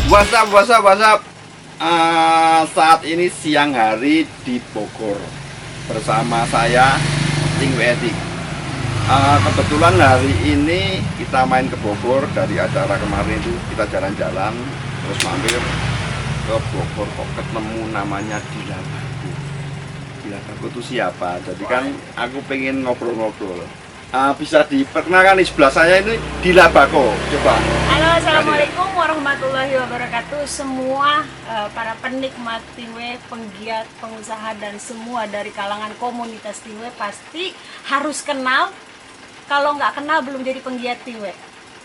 What's up. Saat ini siang hari di Bogor bersama saya Ting Wedik. Kebetulan hari ini kita main ke Bogor. Dari acara kemarin itu kita jalan-jalan terus mampir ke Bogor, kok ketemu namanya Dila Bako. Dila Bako itu siapa? Jadi kan aku pengen ngobrol-ngobrol. Bisa diperkenalkan di sebelah saya ini Dila Bako. Coba. Halo, assalamualaikum warahmatullahi wabarakatuh. Semua para penikmat Tingwe, penggiat, pengusaha dan semua dari kalangan komunitas Tingwe pasti harus kenal. Kalau nggak kenal belum jadi penggiat Tingwe.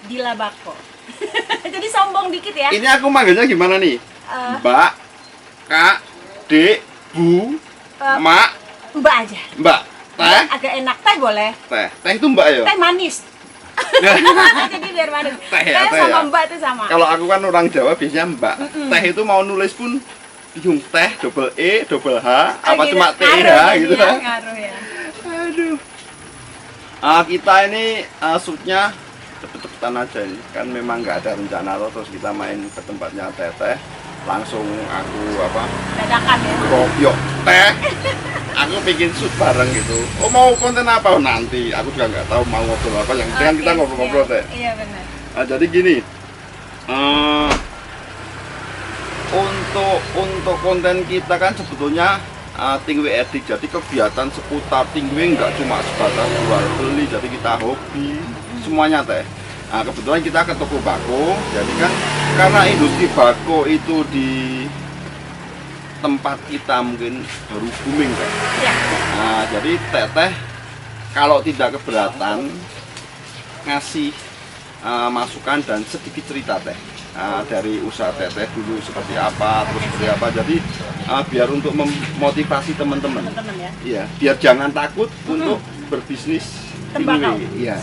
Dila Bako. Jadi sombong dikit ya. Ini aku manggilnya gimana nih? Mbak, Kak, Dek, Bu, Mak, Mbak aja. Mbak. Teh? Agak enak, teh boleh. Teh itu Mbak ya? Teh manis. Jadi biar manis. Teh sama ya? Mbak itu sama. Kalau aku kan orang Jawa biasanya Mbak. Teh itu mau nulis pun bingung, teh double E, double H, apa gitu. cuma T Ngaruh gitu ya, kan? ngaruh ya. Aduh. Kita ini shootnya cepet-cepetan aja nih. Kan memang nggak ada rencana terus kita main ke tempatnya Teteh. Langsung aku Dadakan ya. Robyok teh. Aku bikin shoot bareng gitu. Oh, mau konten apa nanti? Aku juga nggak tahu mau ngobrol apa. Yang penting kita ngobrol-ngobrol teh. Iya benar. Nah, jadi gini. Untuk konten kita kan sebetulnya Tingwe Edik. Jadi kegiatan seputar Tingwe nggak cuma sebatas jual beli. Jadi kita hobi semuanya teh. Nah, kebetulan kita ke toko bako. Jadi kan karena industri bako itu di tempat kita mungkin baru booming kan. Ya. Nah, jadi Teteh kalau tidak keberatan ngasih masukan dan sedikit cerita teh dari usaha Teteh dulu seperti apa, terus seperti apa. Jadi biar untuk memotivasi teman-teman. Ya. Iya, biar jangan takut untuk berbisnis Tembakau. Iya.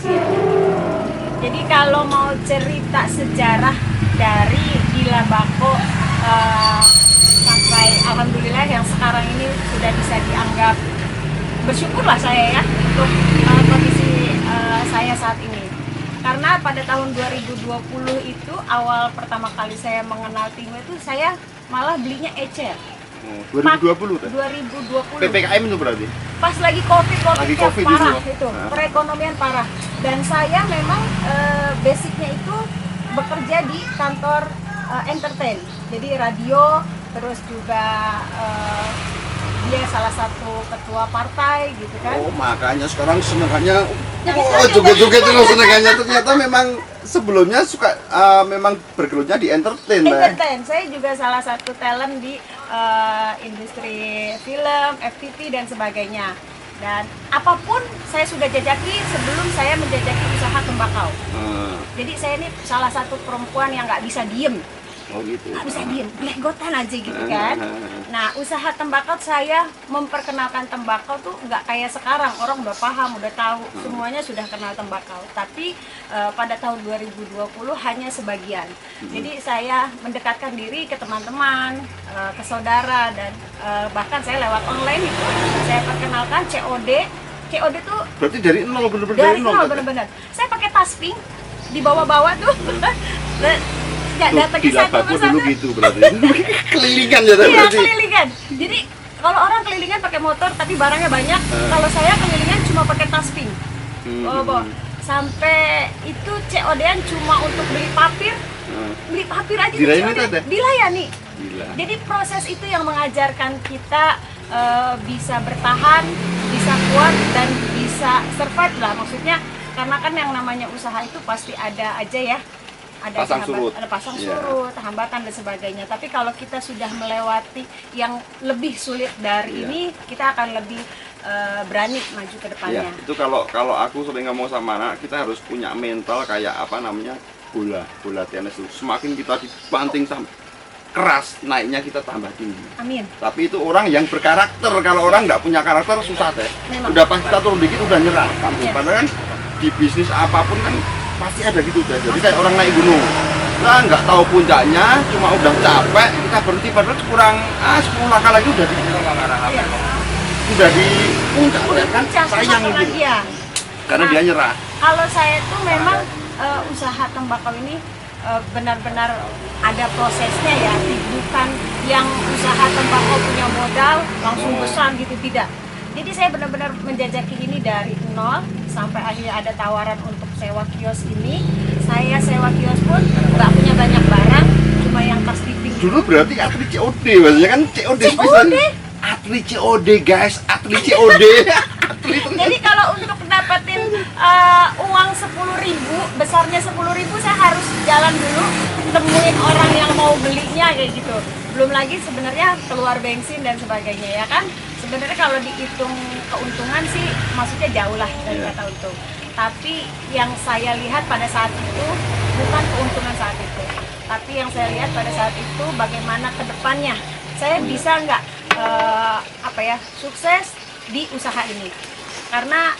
Jadi kalau mau cerita sejarah dari Dila Bako sampai alhamdulillah yang sekarang ini sudah bisa dianggap, bersyukurlah saya ya untuk kondisi saya saat ini. Karena pada tahun 2020 itu awal pertama kali saya mengenal Tingwe itu saya malah belinya ecer. 2020 teh? 2020. PPKM itu berarti? Pas lagi COVID parah itu, Nah. perekonomian parah. Dan saya memang basicnya itu bekerja di kantor entertain, jadi radio, terus juga dia salah satu ketua partai gitu kan. Oh, makanya sekarang senengannya joget-joget terus senengannya. Ternyata memang sebelumnya suka memang bergelutnya di entertain. Saya juga salah satu talent di industri film, FTV dan sebagainya. Dan apapun saya sudah jajaki sebelum saya menjajaki usaha tembakau. Jadi saya ini salah satu perempuan yang nggak bisa diem. Oh gitu. Nggak bisa diem, legotan aja gitu kan. Nah, usaha tembakau saya memperkenalkan tembakau tuh nggak kayak sekarang, orang udah paham, udah tahu, semuanya sudah kenal tembakau. Tapi pada tahun 2020 hanya sebagian. Jadi saya mendekatkan diri ke teman-teman, ke saudara, dan bahkan saya lewat online itu saya perkenalkan COD. COD tuh Berarti dari nol bener-bener dari nol bener-bener. Saya pakai tas pink, dibawa-bawa tuh. Nggak datang ke satu persatu. Dulu gitu berarti. Kelilingan ya Iya, berarti. kelilingan. Jadi kalau orang kelilingan pakai motor tapi barangnya banyak, kalau saya kelilingan cuma pakai tas pink. Sampai itu COD-an cuma untuk beli papir. Beli papir aja dilayani. Gila. Jadi proses itu yang mengajarkan kita bisa bertahan, bisa kuat dan bisa survive lah, maksudnya karena kan yang namanya usaha itu pasti ada aja ya. Ada pasang surut, hambatan dan sebagainya. Tapi kalau kita sudah melewati yang lebih sulit dari ini, kita akan lebih berani maju ke depannya. Ya, itu kalau aku sering ngomong sama anak, kita harus punya mental kayak bola tenis itu. Semakin kita dibanting keras, naiknya kita tambah tinggi. Amin. Tapi itu orang yang berkarakter. Kalau orang nggak punya karakter susah teh. Memang. Udah pas kita turun dikit udah nyerah. Ya. Padahal kan di bisnis apapun kan pasti ada gitu deh. Jadi kayak orang naik gunung, nah nggak tahu puncaknya, cuma udah capek kita berhenti, padahal kurang 10 langkah lagi udah di puncak kan, sayang gitu. Ya. Karena dia nyerah. Kalau saya tuh memang usaha tembakau ini benar-benar ada prosesnya ya, bukan yang usaha tembakau punya modal langsung besar gitu, tidak. Jadi saya benar-benar menjajaki ini dari nol sampai akhirnya ada tawaran untuk sewa kios ini. Saya sewa kios pun nggak punya banyak barang, cuma yang tas tipping. Dulu berarti atlet COD, maksudnya kan COD. Atlet COD guys, atlet COD. Jadi kalau untuk dapetin uang 10.000, besarnya 10.000, saya harus jalan dulu, temuin orang yang mau belinya kayak gitu. Belum lagi sebenarnya keluar bensin dan sebagainya ya kan. Sebenarnya kalau dihitung keuntungan sih maksudnya jauh lah dari kata untung. Tapi yang saya lihat pada saat itu bukan keuntungan saat itu, tapi yang saya lihat pada saat itu bagaimana ke depannya saya bisa nggak sukses di usaha ini. Karena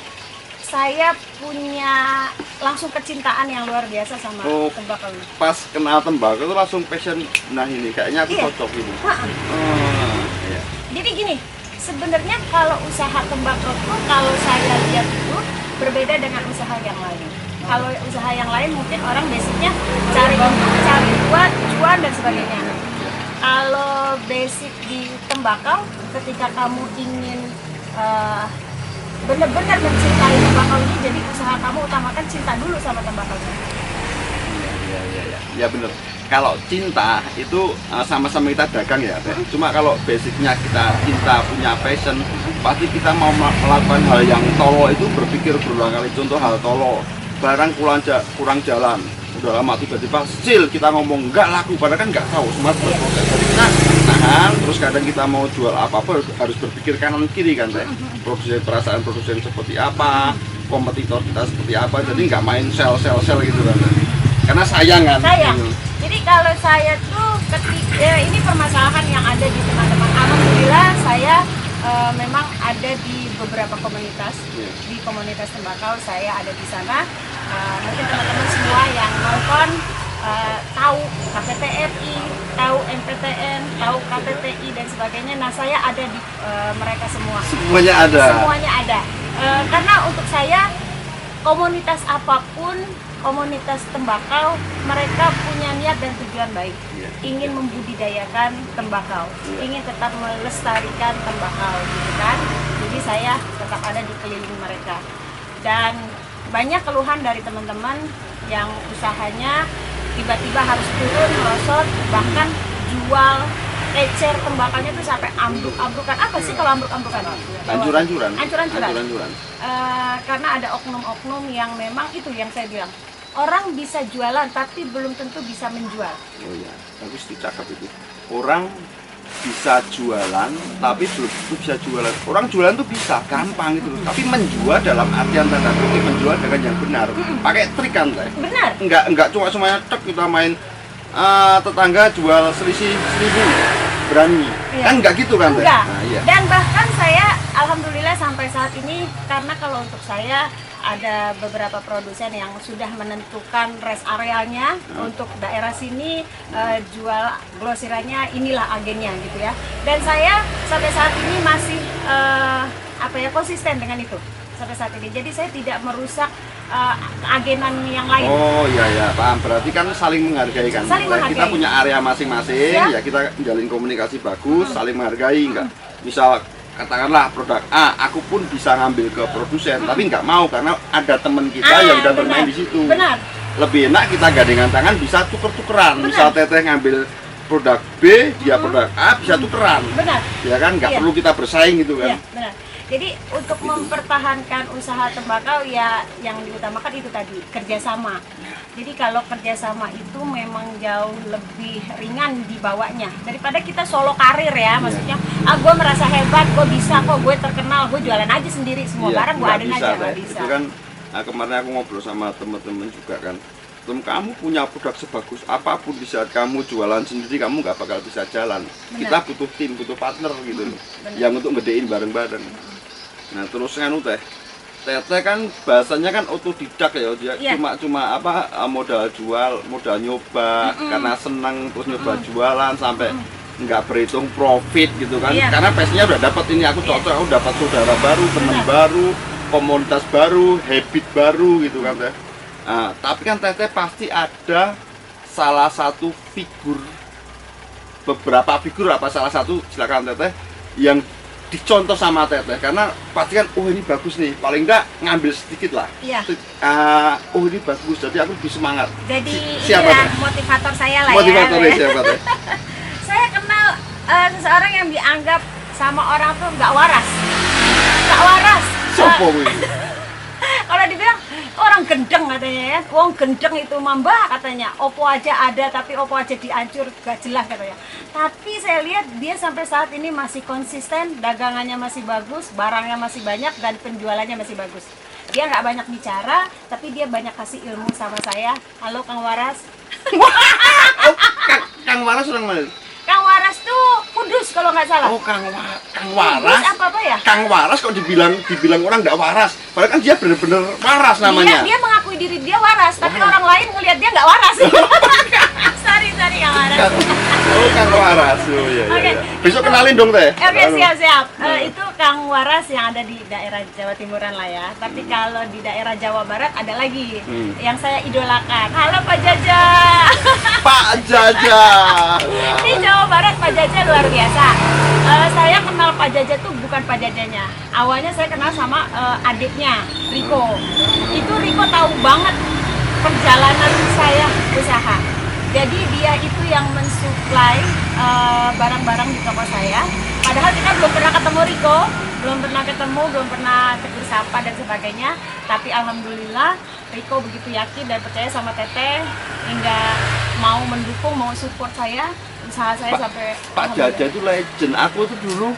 saya punya langsung kecintaan yang luar biasa sama tembakau ini. Pas kenal tembakau itu langsung passion, nah ini kayaknya aku cocok ini. Iya. Jadi gini, sebenarnya kalau usaha tembakau itu kalau saya lihat itu berbeda dengan usaha yang lain. Kalau usaha yang lain mungkin orang basicnya cari untung, cari cuan dan sebagainya. Kalau basic di tembakau, ketika kamu ingin benar-benar mencintai tembakau ini, jadi usaha kamu utamakan cinta dulu sama tembakau ini. Ya bener. Kalau cinta itu sama-sama kita dagang ya, Teh. Cuma kalau basicnya kita cinta, punya passion, pasti kita mau melakukan hal yang tolo itu berpikir berulang kali. Contoh hal tolo, barang kurang jalan, udah lama tiba-tiba kita ngomong nggak laku, padahal kan nggak tahu semua berproses. Jadi kita tahan, terus kadang kita mau jual apa-apa harus berpikir kanan kiri kan, Teh. Perasaan produsen seperti apa, kompetitor kita seperti apa, jadi nggak main sell gitu kan, Teh. Karena sayang kan. Jadi kalau saya tuh ini permasalahan yang ada di teman-teman. Alhamdulillah saya memang ada di beberapa komunitas. Di komunitas tembakau saya ada di sana. Mungkin teman-teman semua yang nonton tahu KPTRI, tahu MPTN, tahu KTTI dan sebagainya. Nah, saya ada di mereka semua. Semuanya ada. Karena untuk saya komunitas apapun, komunitas tembakau, mereka punya niat dan tujuan baik, ingin membudidayakan tembakau, ingin tetap melestarikan tembakau, gitu kan. Jadi saya tetap ada di keliling mereka. Dan banyak keluhan dari teman-teman yang usahanya tiba-tiba harus turun, merosot, bahkan jual ecer tembakaunya tuh sampai ambruk-ambrukan. Apa sih kalau ambruk-ambrukan? Hancur-hancuran. Karena ada oknum-oknum yang memang itu yang saya bilang, orang bisa jualan tapi belum tentu bisa menjual. Oh ya, bagus dicakap itu. Orang bisa jualan tapi belum tentu bisa jualan. Orang jualan tuh bisa, gampang gitu. Tapi menjual dalam artian tanda kutip menjual dengan yang benar. Pakai trik kan, Teh? Benar. Enggak cuma semuanya kita main tetangga jual selisih 1.000 berani. Kan enggak gitu kan, Teh? Enggak. Nah, iya. Dan bahkan saya alhamdulillah sampai saat ini, karena kalau untuk saya ada beberapa produsen yang sudah menentukan rest areanya untuk daerah sini, jual glosirannya inilah agennya gitu ya. Dan saya sampai saat ini masih konsisten dengan itu sampai saat ini. Jadi saya tidak merusak agenan yang lain. Oh iya paham. Berarti kan saling menghargai kan. Kita punya area masing-masing, ya kita menjalin komunikasi bagus, saling menghargai, enggak. Misal katakanlah produk A, aku pun bisa ngambil ke produsen, tapi nggak mau karena ada teman kita yang udah bermain di situ. Benar. Lebih enak kita gandengan tangan, bisa tuker-tukeran. Misal Teteh ngambil produk B, dia produk A, bisa tukeran. Benar. Ya kan, nggak perlu kita bersaing gitu kan. Iya, benar. Jadi untuk mempertahankan usaha tembakau ya yang diutamakan itu tadi, kerjasama. Jadi kalau kerjasama itu memang jauh lebih ringan dibawanya daripada kita solo karir ya, maksudnya gue merasa hebat, gue bisa kok, gue terkenal, gue jualan aja sendiri semua barang gue adain aja, nggak bisa. Itu kan kemarin aku ngobrol sama teman-teman juga kan, kamu punya produk sebagus apapun di saat kamu jualan sendiri kamu nggak bakal bisa jalan. Kita butuh tim, butuh partner gitu loh, yang untuk ngedein bareng-bareng. Nah terus kan Teteh kan bahasanya kan otodidak ya, dia cuma modal jual, modal nyoba karena senang, terus nyoba jualan sampai nggak berhitung profit gitu kan, karena passionnya udah dapat ini, aku cocok, aku dapat saudara baru, teman baru, komunitas baru, habit baru gitu kan Teh. Nah, tapi kan Teteh pasti ada salah satu figur, beberapa figur apa salah satu, silakan Teteh, yang dicontoh sama Teteh, karena pasti kan oh ini bagus nih, paling enggak ngambil sedikit lah. Iya. Oh ini bagus, jadi aku lebih semangat. Jadi Siapa inilah Teh? motivator saya lah Motivatornya ya. siapa Teh? Saya kenal seseorang yang dianggap sama orang tuh nggak waras. Nggak waras. Sopo kuwi? Kalau dibilang orang gendeng katanya ya, wong gendeng itu mamba katanya, opo aja ada tapi opo aja dihancur gak jelas katanya. Tapi saya lihat dia sampai saat ini masih konsisten, dagangannya masih bagus, barangnya masih banyak dan penjualannya masih bagus. Dia nggak banyak bicara, tapi dia banyak kasih ilmu sama saya. Halo Kang Waras. Oh, Kang Waras orang mana? Kang Waras tuh Kudus kalau nggak salah. Oh, Kang Kudus Waras. apa ya? Kang Waras kok dibilang orang nggak waras. Padahal kan dia bener-bener waras namanya. Dia mengakui diri dia waras, tapi orang lain ngelihat dia nggak waras. sorry Kang Waras. Oh, Kang Waras. Oh iya iya. Oke. Iya. Besok kenalin dong Teh. Oke, siap. Itu Kang Waras yang ada di daerah Jawa Timuran lah ya. Tapi kalau di daerah Jawa Barat ada lagi yang saya idolakan. Halo Pak Jaja. Pak Jaja. Di Jawa Barat Pak Jaja luar biasa. Saya kenal Pak Jaja tuh bukan Pak Jajanya. Awalnya saya kenal sama adiknya Riko. Itu Riko tahu banget perjalanan saya usaha. Jadi dia itu yang mensuplai barang-barang di toko saya. Padahal kita belum pernah ketemu Riko, belum pernah tegur sapa dan sebagainya. Tapi alhamdulillah Riko begitu yakin dan percaya sama Teteh hingga mau mendukung, mau support saya, usaha saya sampai. Pak Jaja itu legend. Aku tuh dulu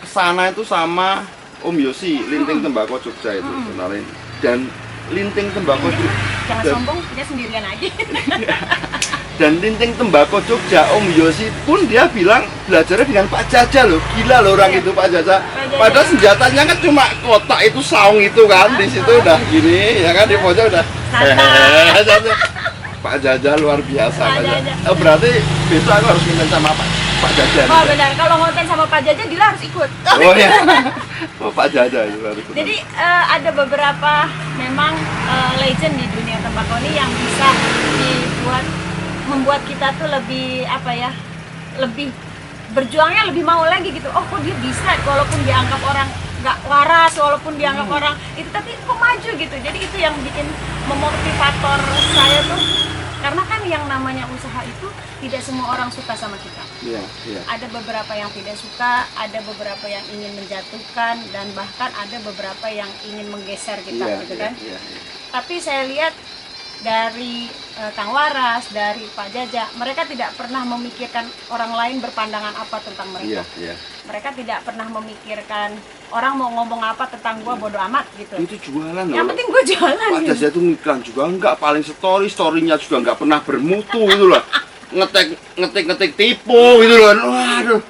kesana itu sama Om Yosi, Linting Tembakau Jogja itu kenalin. Dan Linting Tembakau Jogja. Jangan sombong, dia sendirian aja. Dan Linting Tembakau Jogja, Om Yosi pun dia bilang belajarnya dengan Pak Jaja loh. Gila loh orang itu Pak Jaja. Padahal senjatanya kan cuma kotak itu, saung itu kan. Di situ udah gini, ya kan, di pojok udah. Pak Jaja luar biasa. Pak Jaja. Berarti besok aku harus minta sama Pak Jaja. Oh benar, kalau konten sama Pak Jaja Dila harus ikut. Oh iya. Oh Pak Jaja itu harus. Jadi ada beberapa memang legend di dunia tembakau ini yang bisa membuat kita tuh lebih apa ya, lebih berjuangnya lebih mau lagi gitu. Oh kok dia bisa, walaupun dianggap orang nggak waras, walaupun dianggap orang itu, tapi kok maju gitu. Jadi itu yang bikin memotivator saya tuh, karena kan yang namanya usaha itu tidak semua orang suka sama kita. Iya, iya. Ada beberapa yang tidak suka, ada beberapa yang ingin menjatuhkan, dan bahkan ada beberapa yang ingin menggeser kita, Iya, gitu iya, kan. iya, iya. Tapi saya lihat dari Kang Waras, dari Pak Jaja, mereka tidak pernah memikirkan orang lain berpandangan apa tentang mereka. Iya, iya. Mereka tidak pernah memikirkan orang mau ngomong apa tentang gua, bodo amat gitu. Itu jualan loh. Yang penting gua jualan. Pak gitu. Jaja itu ngiklan juga enggak, paling story-nya juga enggak pernah bermutu gitu loh. Ngetik tipu gitu loh. Waduh.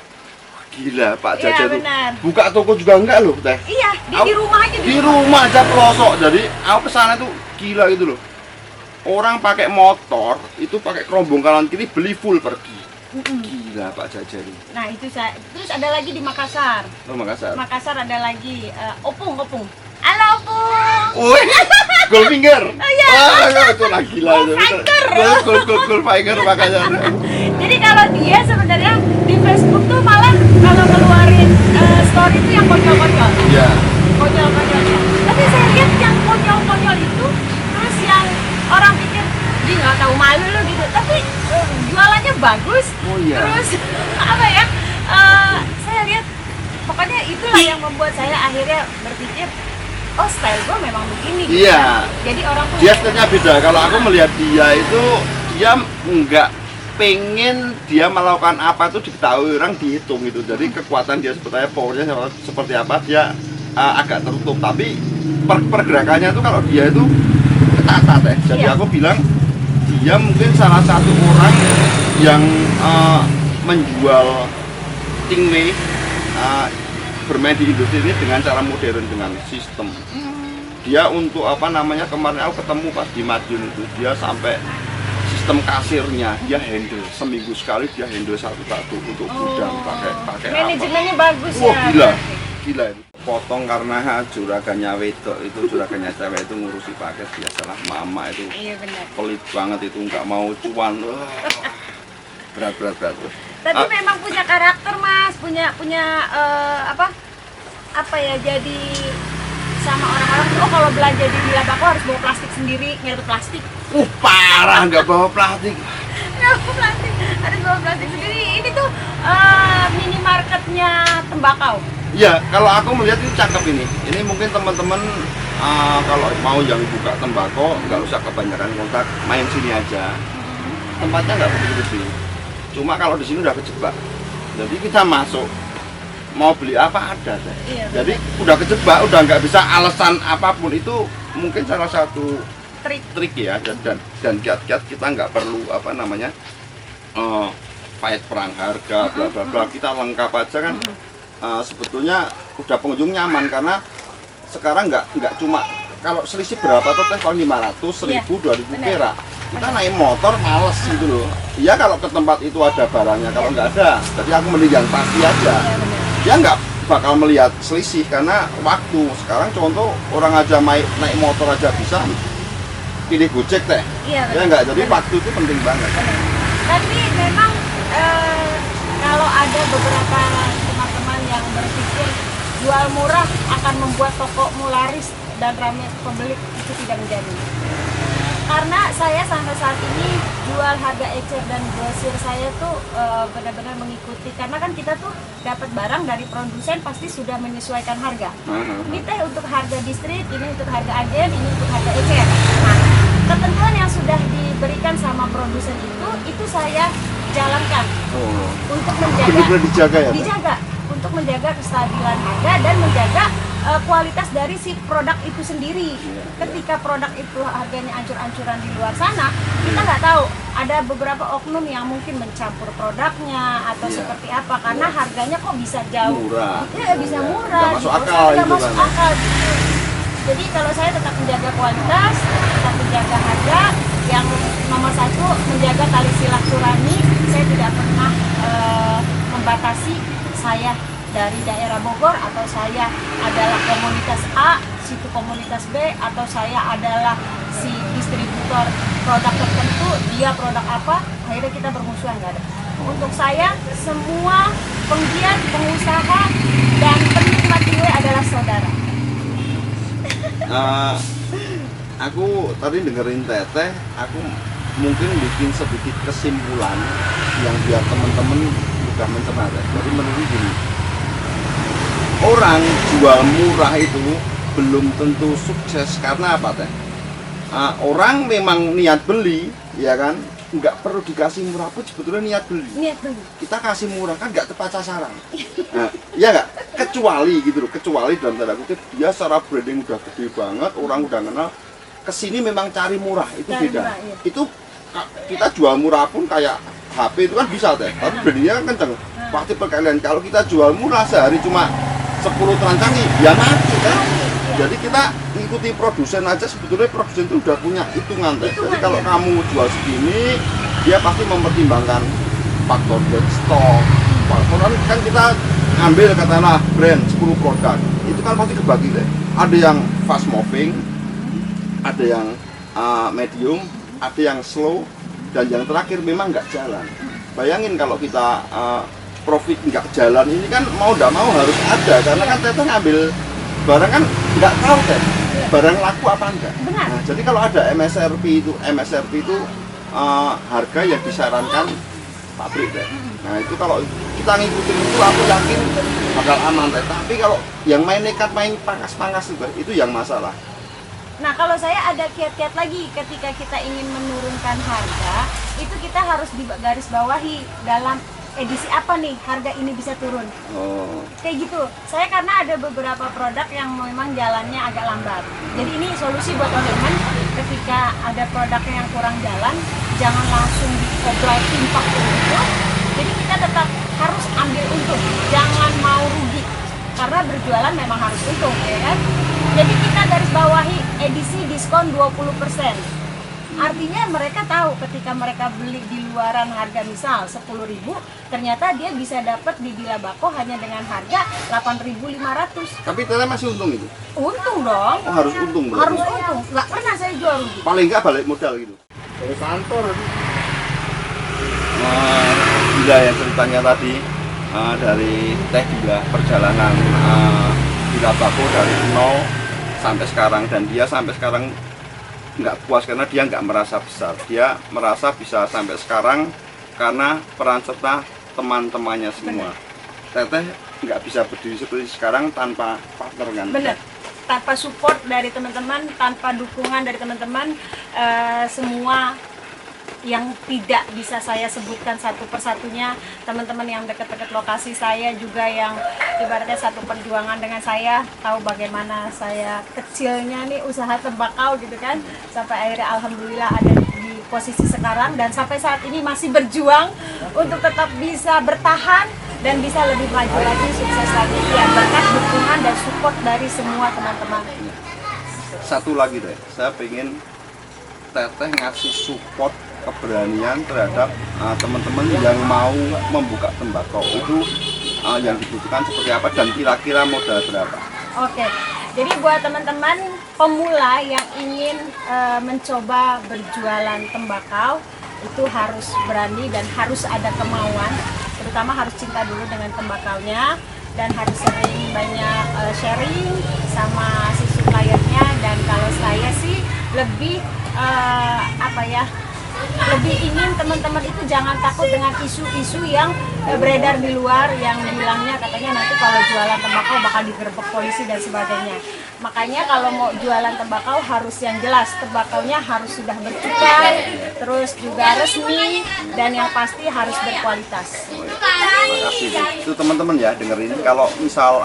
Gila Pak Jaja Iya, tuh. benar. Buka toko juga enggak loh, Teh. Iya, dia di rumah aja. Di rumah aja pelosok. Jadi aku kesana tuh gila gitu loh. Orang pakai motor itu pakai kerombong kanan kiri, beli full pergi. Gila Pak Jaja ini. Nah itu saya. Terus ada lagi di Makassar. Oh Makassar. Makassar ada lagi Opung. Halo Opung. Woi, Goldfinger. iya. Wah, itu lagi gila itu. Goldfinger makanya. Jadi kalau dia sebenarnya di Facebook tuh malah kalau keluarin story itu yang konyol-konyol. Iya. Konyol-konyol. Tapi saya lihat yang konyol-konyol itu, terus yang orang pikir dia nggak tahu malu loh gitu. Tapi jualannya bagus. Oh iya. Terus apa ya? Saya lihat pokoknya itulah yang membuat saya akhirnya berpikir, oh style gue memang begini. Gitu. Iya. Jadi orang tuh Dia stylenya beda. Kalau aku melihat dia itu, dia nggak pengen dia melakukan apa itu diketahui orang, dihitung gitu. Jadi kekuatan dia sebetulnya, powernya seperti apa, dia agak tertutup. Tapi pergerakannya itu kalau dia itu ketata Teh. Jadi Iya. aku bilang dia mungkin salah satu orang yang menjual Stingray bermain di industri ini dengan cara modern, dengan sistem. Dia untuk apa namanya, kemarin aku ketemu pas di Madiun itu, dia sampai sistem kasirnya dia handle seminggu sekali, dia handle satu-satu untuk gudang pakai apa. manajemennya bagus Wah ya. gila, gila itu. potong karena juragannya wedok itu, juragannya cewek itu ngurusi paket biasalah, mama itu Iya benar. pelit banget itu, nggak mau cuan. Berat. Tapi memang punya karakter Mas, punya apa ya, jadi sama orang-orang tuh, oh kalau belanja di Dilabako harus bawa plastik sendiri, ngelut plastik. Parah, nggak bawa plastik. Nggak bawa plastik, harus bawa plastik sendiri. Ini tuh minimarketnya tembakau. Iya, kalau aku melihat ini cakep ini. Ini mungkin teman-teman kalau mau yang buka tembakau nggak usah kebanyakan kontak, main sini aja. Tempatnya nggak begitu sih. Cuma kalau di sini udah kejebak. Jadi kita masuk mau beli apa ada deh. Iya, jadi udah kejebak, udah nggak bisa alasan apapun. Itu mungkin salah satu trik ya, dan kiat-kiat kita nggak perlu apa namanya fight perang harga bla bla bla, kita lengkap aja kan. Sebetulnya udah pengunjung nyaman karena sekarang nggak cuma kalau selisih berapa tuh teh, kalau 500, 1000, 2000 perak kita naik motor males gitu loh. Iya kalau ke tempat itu ada barangnya, kalau nggak ada jadi aku mending yang pasti aja. Dia nggak bakal melihat selisih karena waktu. Sekarang contoh orang aja naik motor aja bisa pilih Gojek teh. Iya, ya nggak, jadi waktu itu penting banget. Tapi memang kalau ada beberapa teman-teman yang berpikir jual murah akan membuat tokomu laris dan ramai pembeli, itu tidak menjadi. Karena saya sampai saat ini jual harga ecer dan grosir saya tuh benar-benar mengikuti, karena kan kita tuh dapat barang dari produsen pasti sudah menyesuaikan harga. Ini teh untuk harga distrik, ini untuk harga agen, ini untuk harga ecer. Nah, ketentuan yang sudah diberikan sama produsen itu saya jalankan untuk menjaga, benar-benar dijaga ya, dijaga untuk menjaga kestabilan harga dan menjaga kualitas dari si produk itu sendiri. Ketika produk itu harganya ancur-ancuran di luar sana, kita nggak tahu, ada beberapa oknum yang mungkin mencampur produknya atau seperti apa, karena harganya kok bisa jauh murah. Ya, bisa murah, nggak masuk akal, nggak masuk kan akal gitu. Jadi kalau saya tetap menjaga kualitas, tetap menjaga harga, yang nomor satu menjaga tali silaturahmi. Saya tidak pernah membatasi saya dari daerah Bogor, atau saya adalah komunitas A, situ komunitas B, atau saya adalah si distributor produk tertentu, dia produk apa, akhirnya kita bermusuhan, nggak ada. Untuk saya, semua penggiat, pengusaha, dan penikmat kue adalah saudara. Aku tadi dengerin Teteh, aku mungkin bikin sedikit kesimpulan yang biar teman-teman juga mencerna. Jadi menurut gini, orang jual murah itu belum tentu sukses. Karena apa teh? Orang memang niat beli, ya kan? Nggak perlu dikasih murah pun sebetulnya niat beli. Kita kasih murah kan nggak tepat sasaran. Ya nggak? Kecuali gitu loh, kecuali dalam tanda kutip dia secara branding udah gede banget, orang udah kenal. Kesini memang cari murah, itu beda. Iya. Itu kita jual murah pun kayak HP itu kan bisa teh, tapi brandingnya kan kenceng. Pasti perkalian. Kalau kita jual murah sehari cuma 10 transaksi, ya mati kan. Jadi kita ikuti produsen aja, sebetulnya produsen itu udah punya hitungan teh. Jadi kalau kamu jual segini, dia pasti mempertimbangkan faktor dead stock. Kan kita ambil katakanlah brand 10 produk, itu kan pasti kebagi deh. Ada yang fast moving, ada yang medium, ada yang slow, dan yang terakhir memang nggak jalan. Bayangin kalau kita profit nggak jalan, ini kan mau nggak mau harus ada, karena kan kita ngambil barang kan nggak tahu kan barang laku apa enggak. Nah, jadi kalau ada MSRP itu harga yang disarankan pabrik deh. Nah itu kalau kita ngikutin itu aku yakin bakal aman deh. Tapi kalau yang main nekat, main pangkas-pangkas itu yang masalah. Nah, kalau saya ada kiat-kiat lagi ketika kita ingin menurunkan harga, itu kita harus digaris bawahi dalam edisi apa nih harga ini bisa turun. Kayak gitu. Saya karena ada beberapa produk yang memang jalannya agak lambat. Jadi ini solusi buat teman-teman, ketika ada produk yang kurang jalan, jangan langsung dikoblai timpak gitu. Jadi kita tetap harus ambil untung, jangan mau rugi. Karena berjualan memang harus untung, ya kan? Jadi kita garis bawahi edisi diskon 20%. Artinya mereka tahu ketika mereka beli di luaran harga misal 10.000, ternyata dia bisa dapat di Dila Bako hanya dengan harga 8.500. Tapi teteh masih untung itu. Untung dong. Oh, harus untung berarti. Harus untung. Nggak pernah saya jual rugi. Paling nggak balik modal gitu. Dari kantor. Gila ya ceritanya tadi dari Teh Dila perjalanan Dila Bako dari nol sampai sekarang, dan dia sampai sekarang nggak puas karena dia nggak merasa besar. Dia merasa bisa sampai sekarang karena peran serta teman-temannya semua. Teteh nggak bisa berdiri seperti sekarang tanpa partner kan? Bener, tanpa support dari teman-teman, tanpa dukungan dari teman-teman, semua yang tidak bisa saya sebutkan satu persatunya, teman-teman yang dekat-dekat lokasi saya juga yang ibaratnya satu perjuangan dengan saya, tahu bagaimana saya kecilnya nih usaha tembakau gitu kan, sampai akhirnya alhamdulillah ada di posisi sekarang dan sampai saat ini masih berjuang untuk tetap bisa bertahan dan bisa lebih maju lagi, sukses lagi ya, berkat dukungan dan support dari semua teman-teman. Satu lagi deh, saya pengen Teteh ngasih support keberanian terhadap teman-teman yang mau membuka tembakau itu, yang dibutuhkan seperti apa dan kira-kira modal berapa? Oke, jadi buat teman-teman pemula yang ingin mencoba berjualan tembakau itu harus berani dan harus ada kemauan, terutama harus cinta dulu dengan tembakaunya dan harus sering banyak sharing sama si suppliernya. Dan kalau saya sih lebih lebih ingin teman-teman itu jangan takut dengan isu-isu yang beredar di luar yang bilangnya katanya nanti kalau jualan tembakau bakal digerebek polisi dan sebagainya. Makanya kalau mau jualan tembakau harus yang jelas, tembakaunya harus sudah bercukai, terus juga resmi, dan yang pasti harus berkualitas. Terima kasih. Itu teman-teman ya dengerin, kalau misal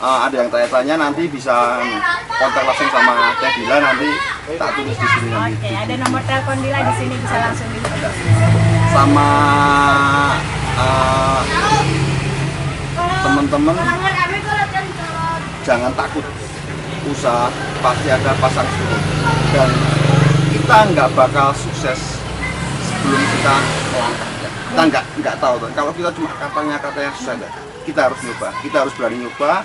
ada yang tanya-tanya nanti bisa kontak langsung sama Teh Dila, nanti tak tulis di sini nanti. Oke, ada nomor telepon Dila di sini, bisa langsung dihubungi. Sama teman-teman jangan takut, usaha pasti ada pasang surut dan kita nggak bakal sukses sebelum kita melangkah. Kita nggak tahu kalau kita cuma katanya susah, kita harus nyoba, kita harus berani nyoba.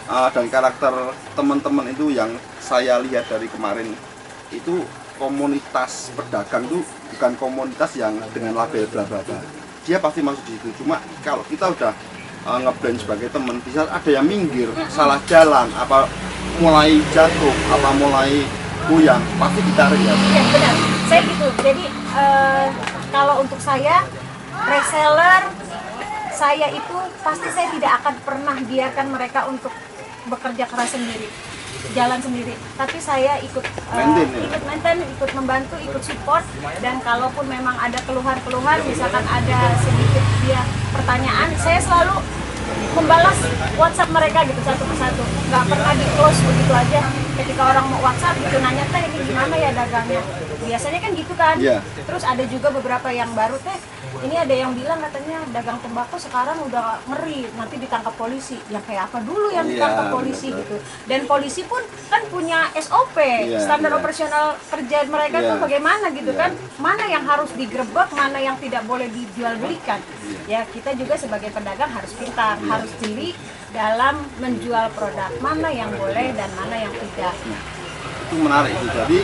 Dan karakter teman-teman itu yang saya lihat dari kemarin itu, komunitas pedagang itu bukan komunitas yang dengan label bla bla bla. Dia pasti masuk di situ. Cuma kalau kita udah ngeblend sebagai teman, bisa ada yang minggir, salah jalan, apa mulai jatuh, apa mulai goyang, pasti ditarik ya. Ya benar, saya gitu. Jadi kalau untuk saya reseller, saya itu pasti saya tidak akan pernah biarkan mereka untuk bekerja keras sendiri, jalan sendiri, tapi saya ikut maintain, ikut membantu, ikut support. Dan kalaupun memang ada keluhan-keluhan, misalkan ada sedikit dia pertanyaan, saya selalu membalas WhatsApp mereka gitu satu persatu, nggak pernah di close begitu aja. Ketika orang mau WhatsApp gitu nanya, Teh ini gimana ya dagangnya, biasanya kan gitu kan. Terus ada juga beberapa yang baru, Teh ini ada yang bilang katanya dagang tembakau sekarang udah ngeri, nanti ditangkap polisi. Ya kayak apa dulu yang ditangkap polisi gitu. Dan polisi pun kan punya SOP, standar operasional kerja mereka tuh bagaimana gitu kan. Mana yang harus digerebek, mana yang tidak boleh dijual belikan. Ya kita juga sebagai pedagang harus pintar, harus jeli dalam menjual produk, mana yang boleh dan mana yang tidak. Itu menarik itu. Jadi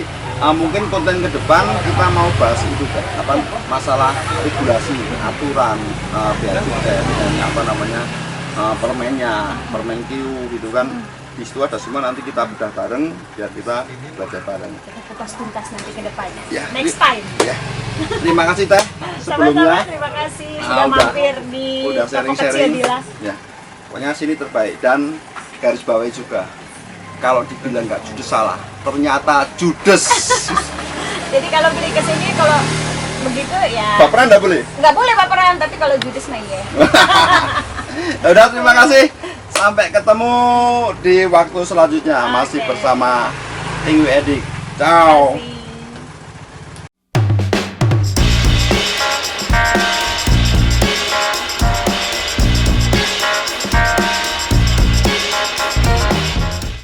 mungkin konten ke depan kita mau bahas itu kan, masalah regulasi, aturan, biaya cukai dan permen Q gitu kan. Di situ ada semua, nanti kita bedah bareng biar kita belajar bareng. Kita kupas tuntas nanti ke depannya. Ya, next time. Ya. Terima kasih Teh sebelumnya. Sama-sama, terima kasih sudah mampir di toko kecil Dila. Ya. Pokoknya sini terbaik, dan garis bawahi juga. Kalau dibilang nggak judes salah, ternyata judes. Jadi kalau beli ke sini, kalau begitu ya. Baperan nggak boleh? Nggak boleh baperan, tapi kalau judes mah iya. Udah, terima kasih. Sampai ketemu di waktu selanjutnya, masih bersama Ting Edik. Ciao.